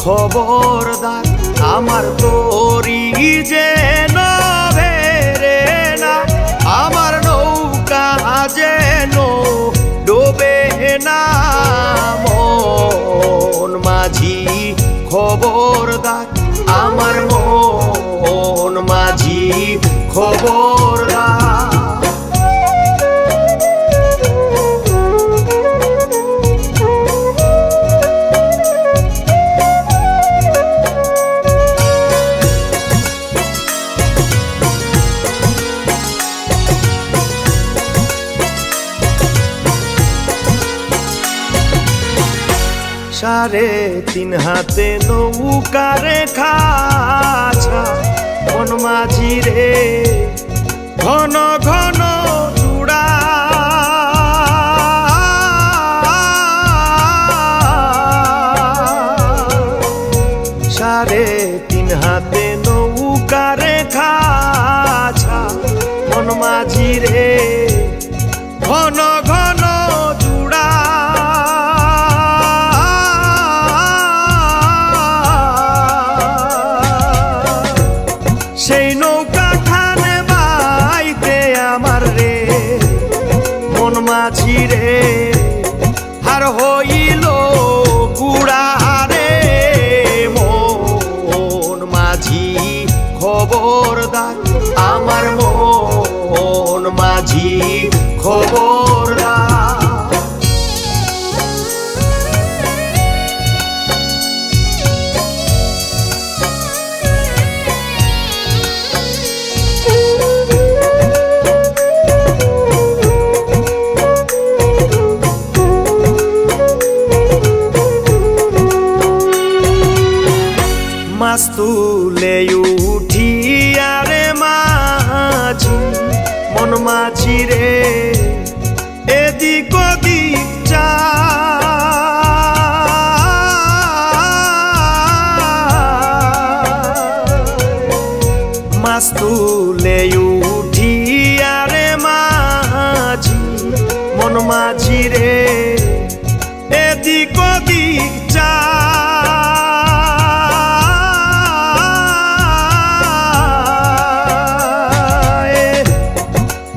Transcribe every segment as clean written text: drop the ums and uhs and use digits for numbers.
খবরদার আমার তোরি যেন ভেরে না, আমার নৌকা যেন ডোবে না। মন মাঝি খবরদার আমার মন মাঝি খবরদার। সাড়ে তিন হাতে নৌকারে খাছা মন মাঝি রে ঘন ঘন চূড়া। সাড়ে তিন হাতে নৌকারে খাছা মন মাঝি রে ঘন ঘন চূড়া। সেই নৌকা খানে বাইতে আমার রে মন মাঝি রে হার হইল গুড়া রে। মন মাঝি খবরদার আমার মন মাঝি খবরদার। মাছ তুলে উঠিয়া রে মাঝি মন মাঝি রে এদিক ওদিক যায়। মাছ তুলে উঠিয়া রে মাঝি মন মাঝি রে এদিক ওদিক যায়।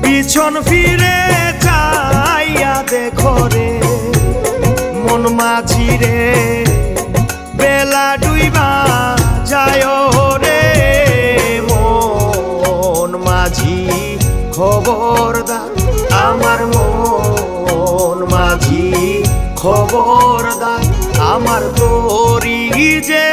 পিছন ফিরে যাইয়া দেখো রে মন মাঝি রে বেলা ডুইবা যায় রে। মন মাঝি খবরদার আমার মন মাঝি খবরদার আমার তোরি যে